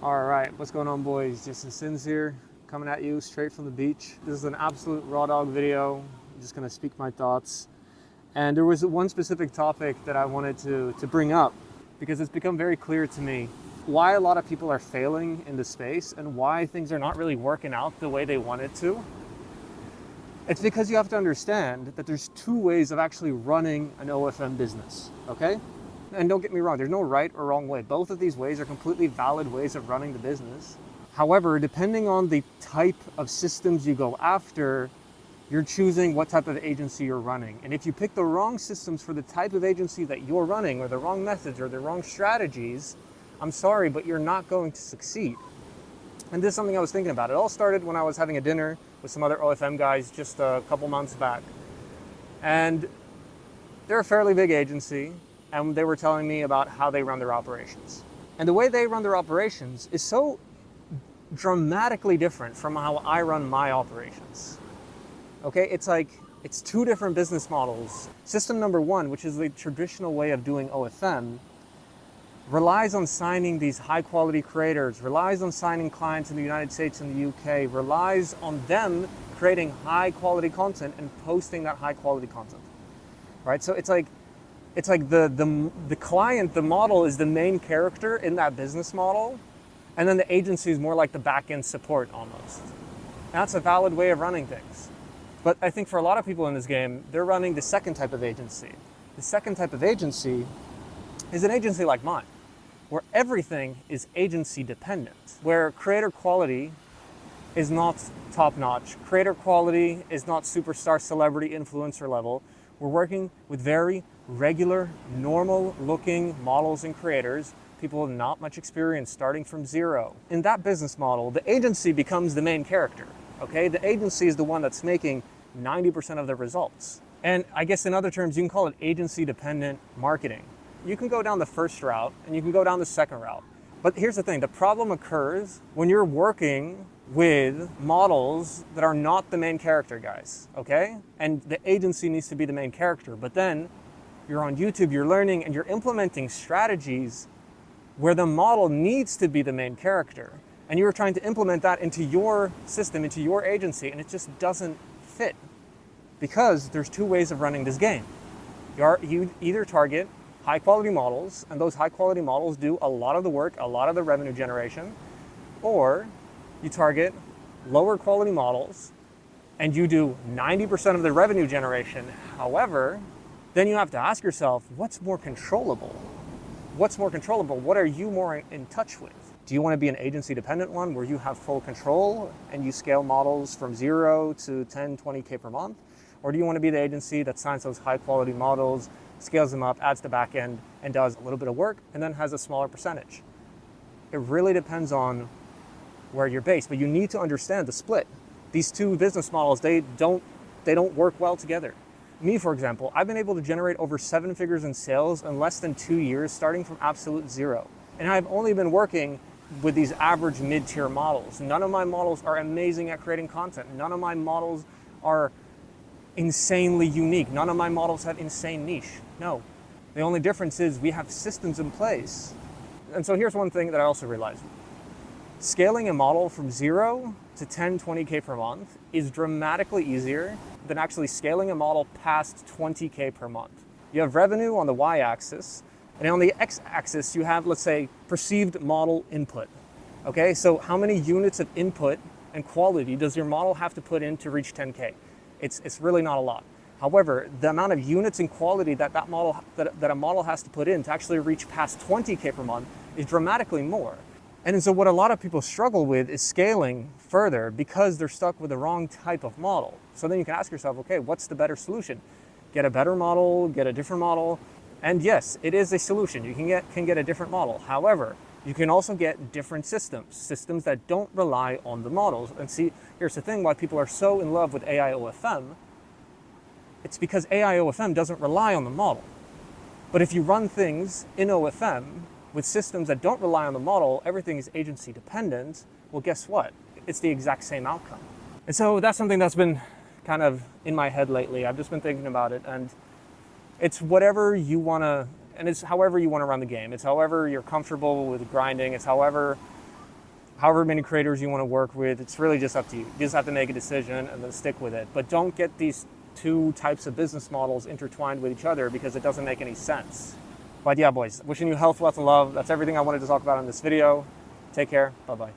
All right, what's going on, boys? Jason Sins here, coming at you straight from the beach. This is an absolute raw dog video. I'm just gonna speak my thoughts. And there was one specific topic that I wanted to bring up because it's become very clear to me why a lot of people are failing in the space and why things are not really working out the way they wanted to. It's because you have to understand that there's two ways of actually running an OFM business, okay? And don't get me wrong, there's no right or wrong way. Both of these ways are completely valid ways of running the business. However, depending on the type of systems you go after, you're choosing what type of agency you're running. And if you pick the wrong systems for the type of agency that you're running, or the wrong methods or the wrong strategies, I'm sorry, but you're not going to succeed. And this is something I was thinking about. It all started when I was having a dinner with some other OFM guys just a couple months back. And they're a fairly big agency, and they were telling me about how they run their operations. And the way they run their operations is so dramatically different from how I run my operations. Okay, it's two different business models. System number one, which is the traditional way of doing OFM, relies on signing these high quality creators, relies on signing clients in the United States and the UK, relies on them creating high quality content and posting that high quality content, right? So it's like the client, the model is the main character in that business model, and then the agency is more like the back end support almost. And that's a valid way of running things. But I think for a lot of people in this game, they're running the second type of agency. The second type of agency is an agency like mine, where everything is agency dependent, where creator quality is not top-notch. Creator quality is not superstar celebrity influencer level. We're working with very regular, normal-looking models and creators, people with not much experience starting from zero. In that business model, the agency becomes the main character, okay? The agency is the one that's making 90% of the results. And I guess in other terms, you can call it agency-dependent marketing. You can go down the first route and you can go down the second route. But here's the thing, the problem occurs when you're working with models that are not the main character, guys, okay? And the agency needs to be the main character, but then you're on YouTube, you're learning, and you're implementing strategies where the model needs to be the main character. And you're trying to implement that into your system, into your agency, and it just doesn't fit. Because there's two ways of running this game. You either target high quality models, and those high quality models do a lot of the work, a lot of the revenue generation, or you target lower quality models and you do 90% of the revenue generation. However, then you have to ask yourself, what's more controllable? What's more controllable? What are you more in touch with? Do you want to be an agency dependent one where you have full control and you scale models from 0 to 10, 20K per month? Or do you want to be the agency that signs those high quality models, scales them up, adds the back end, and does a little bit of work, and then has a smaller percentage? It really depends on where you're based, but you need to understand the split. These two business models, they don't work well together. Me, for example, I've been able to generate over 7 figures in sales in less than 2 years, starting from absolute zero. And I've only been working with these average mid-tier models. None of my models are amazing at creating content. None of my models are insanely unique. None of my models have insane niche. No. The only difference is we have systems in place. And so here's one thing that I also realized. Scaling a model from 0 to 10, 20K per month is dramatically easier than actually scaling a model past 20K per month. You have revenue on the y-axis, and on the x-axis you have, let's say, perceived model input. Okay, so how many units of input and quality does your model have to put in to reach 10K? It's really not a lot. However, the amount of units and quality that a model has to put in to actually reach past 20K per month is dramatically more. And so what a lot of people struggle with is scaling further because they're stuck with the wrong type of model. So then you can ask yourself, okay, what's the better solution? Get a better model, get a different model. And yes, it is a solution. You can get a different model. However, you can also get different systems that don't rely on the models. And see, here's the thing, why people are so in love with AI OFM. It's because AI OFM doesn't rely on the model. But if you run things in OFM with systems that don't rely on the model, everything is agency dependent, well, guess what? It's the exact same outcome. And so that's something that's been kind of in my head lately. I've just been thinking about it, and it's whatever you want to, and it's however you want to run the game. It's however you're comfortable with grinding. It's however however many creators you want to work with. It's really just up to you. You just have to make a decision and then stick with it. But don't get these two types of business models intertwined with each other, because it doesn't make any sense. But yeah, boys, wishing you health, wealth, and love. That's everything I wanted to talk about in this video. Take care. Bye-bye.